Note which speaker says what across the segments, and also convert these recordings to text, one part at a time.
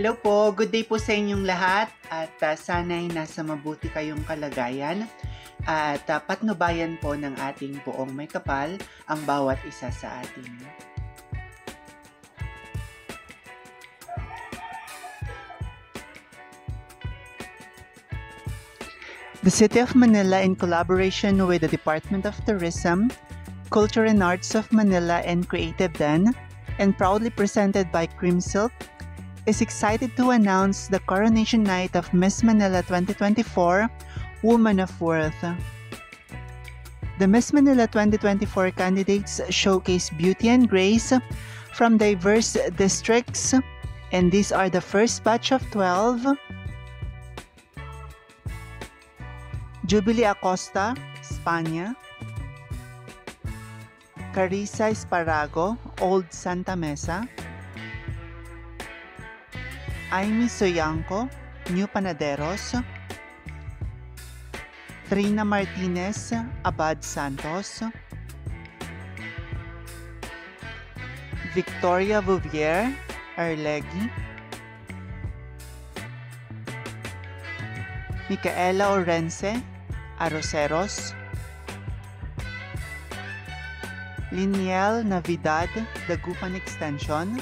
Speaker 1: Hello po, good day po sa inyong lahat at sana'y nasa mabuti kayong kalagayan at patnubayan po ng ating poong may kapal ang bawat isa sa atin. The City of Manila, in collaboration with the Department of Tourism, Culture and Arts of Manila and Creative Den, and proudly presented by Cream Silk, is excited to announce the Coronation Night of Miss Manila 2024, Woman of Worth. The Miss Manila 2024 candidates showcase beauty and grace from diverse districts, and these are the first batch of 12. Jubilee Acosta, España. Carissa Esparago, Old Santa Mesa. Aimee Soyanco, New Panaderos. Trina Martinez, Abad Santos. Victoria Bouvier, Arlegui. Micaela Orense, Arroceros. Liniel Navidad, Dagupan Extension.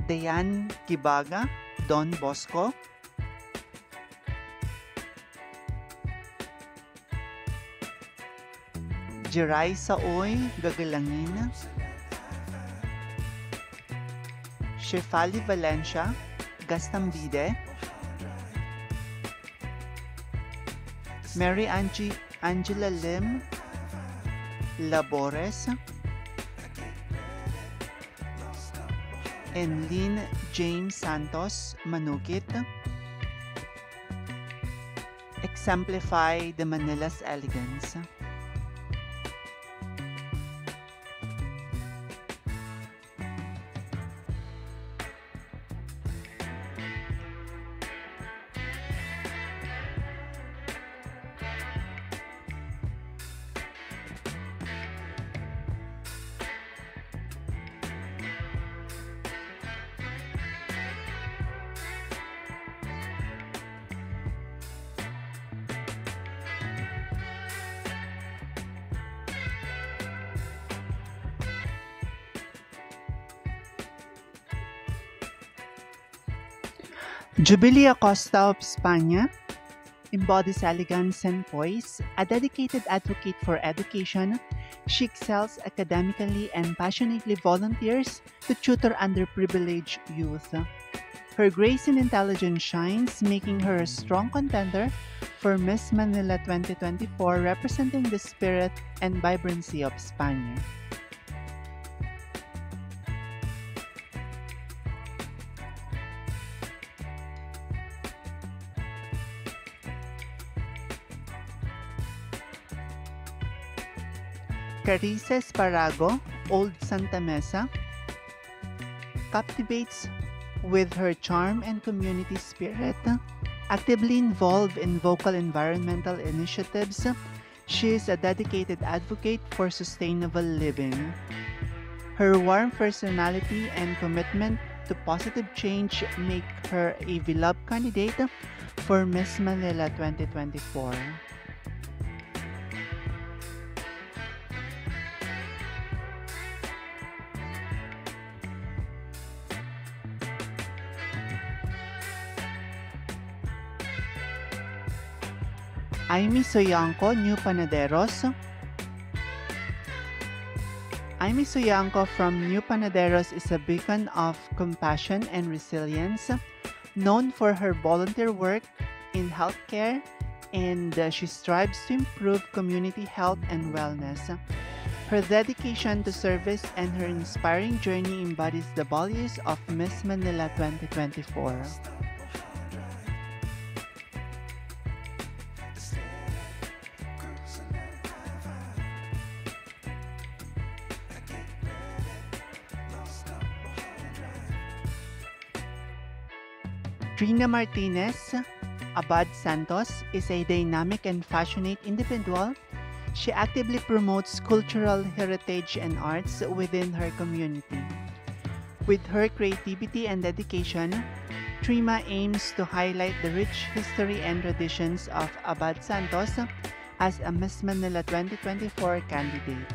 Speaker 1: Dayan Gibaga, Don Bosco. Jiray Saoy, Gagalangin. Shefali Valencia, Gastambide. Mary Angela Lim, Labores. And Lynn James Santos, Manukit. Exemplify the Manila's elegance. Jubilee Acosta of España embodies elegance and poise. A dedicated advocate for education, she excels academically and passionately volunteers to tutor underprivileged youth. Her grace and intelligence shines, making her a strong contender for Miss Manila 2024, representing the spirit and vibrancy of España. Carissa Esparago, Old Santa Mesa, captivates with her charm and community spirit. Actively involved in vocal environmental initiatives, she is a dedicated advocate for sustainable living. Her warm personality and commitment to positive change make her a beloved candidate for Miss Manila 2024. Aimee Soyanco, New Panaderos. Aimee Soyanco from New Panaderos is a beacon of compassion and resilience, known for her volunteer work in healthcare, and she strives to improve community health and wellness. Her dedication to service and her inspiring journey embodies the values of Miss Manila 2024. Trina Martinez, Abad Santos, is a dynamic and passionate individual. She actively promotes cultural heritage and arts within her community. With her creativity and dedication, Trima aims to highlight the rich history and traditions of Abad Santos as a Miss Manila 2024 candidate.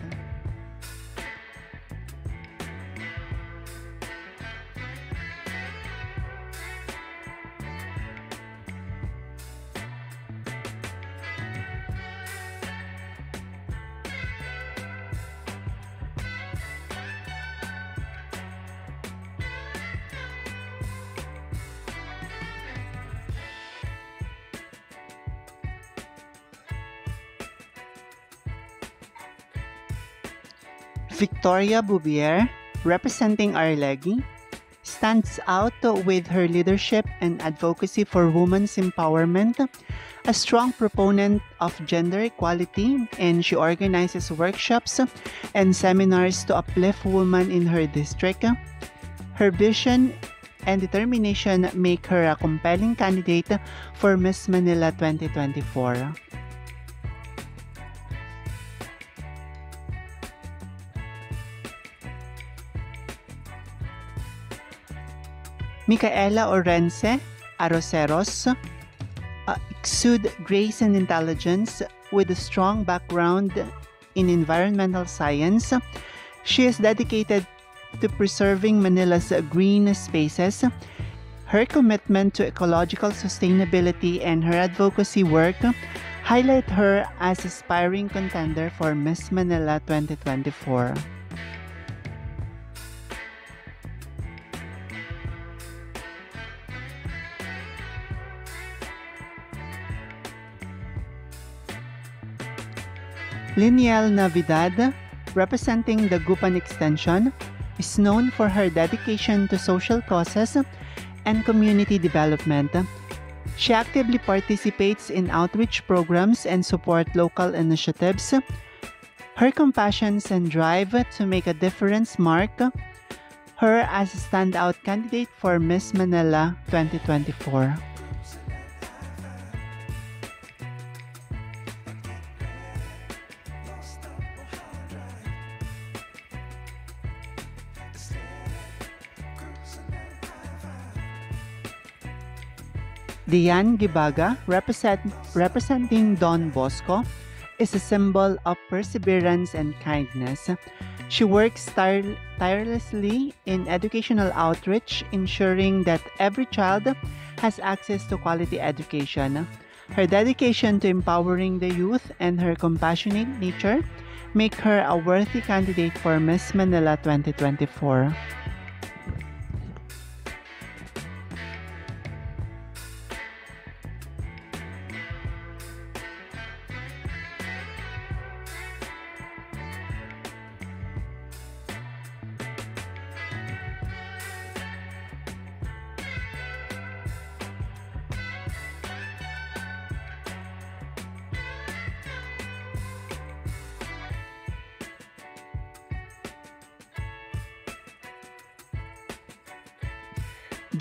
Speaker 1: Victoria Bouvier, representing Arlegui, stands out with her leadership and advocacy for women's empowerment, a strong proponent of gender equality, and she organizes workshops and seminars to uplift women in her district. Her vision and determination make her a compelling candidate for Miss Manila 2024. Micaela Orense Arroceros exude grace and intelligence with a strong background in environmental science. She is dedicated to preserving Manila's green spaces. Her commitment to ecological sustainability and her advocacy work highlight her as aspiring contender for Miss Manila 2024. Liniel Navidad, representing the Gupan Extension, is known for her dedication to social causes and community development. She actively participates in outreach programs and supports local initiatives. Her compassion and drive to make a difference mark her as a standout candidate for Miss Manila 2024. Diane Gibaga, representing Don Bosco, is a symbol of perseverance and kindness. She works tirelessly in educational outreach, ensuring that every child has access to quality education. Her dedication to empowering the youth and her compassionate nature make her a worthy candidate for Miss Manila 2024.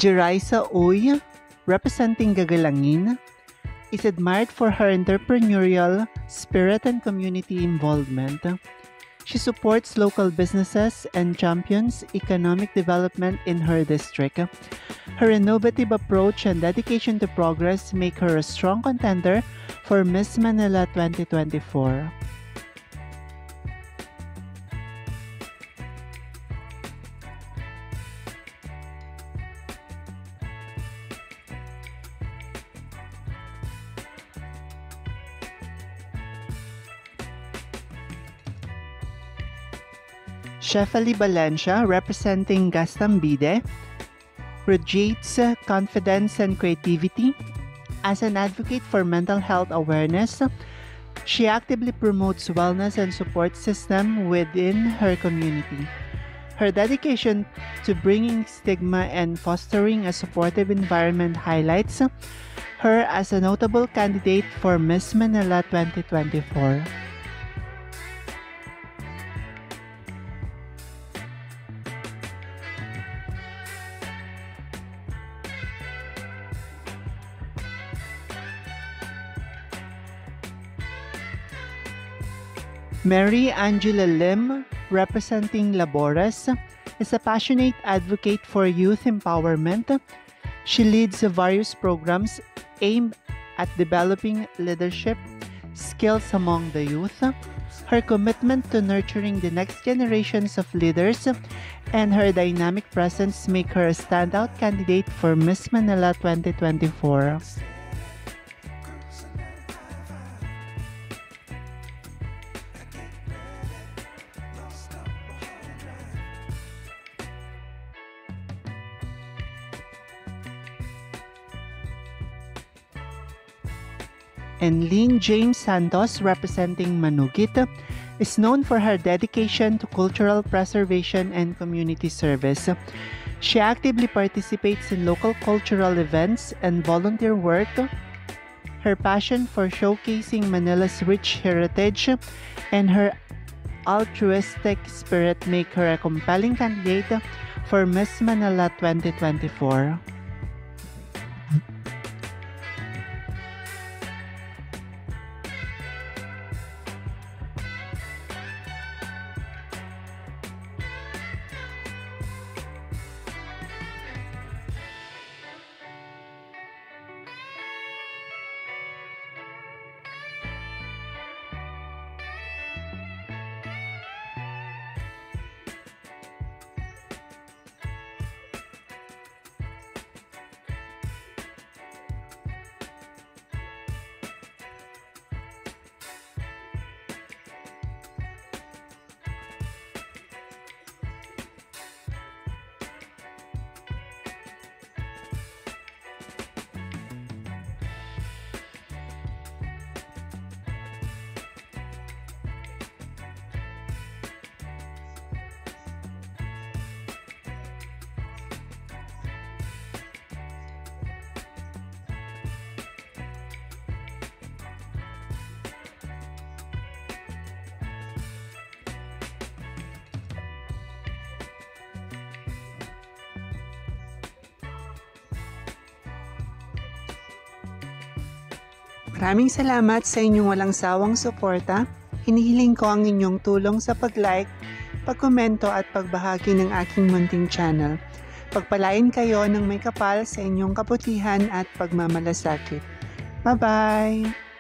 Speaker 1: Jeraisa Uy, representing Gagalangin, is admired for her entrepreneurial spirit and community involvement. She supports local businesses and champions economic development in her district. Her innovative approach and dedication to progress make her a strong contender for Miss Manila 2024. Shefali Valencia, representing Gastambide, radiates confidence and creativity. As an advocate for mental health awareness, she actively promotes wellness and support system within her community. Her dedication to bringing stigma and fostering a supportive environment highlights her as a notable candidate for Miss Manila 2024. Mary Angela Lim, representing Labores, is a passionate advocate for youth empowerment. She leads various programs aimed at developing leadership skills among the youth. Her commitment to nurturing the next generations of leaders and her dynamic presence make her a standout candidate for Miss Manila 2024. And Lynn James Santos, representing Manugit, is known for her dedication to cultural preservation and community service. She actively participates in local cultural events and volunteer work. Her passion for showcasing Manila's rich heritage and her altruistic spirit make her a compelling candidate for Miss Manila 2024. Maraming salamat sa inyong walang sawang suporta. Hinihiling ko ang inyong tulong sa pag-like, pag-komento at pagbahagi ng aking munting channel. Pagpalain kayo ng may kapal sa inyong kabutihan at pagmamalasakit. Bye-bye!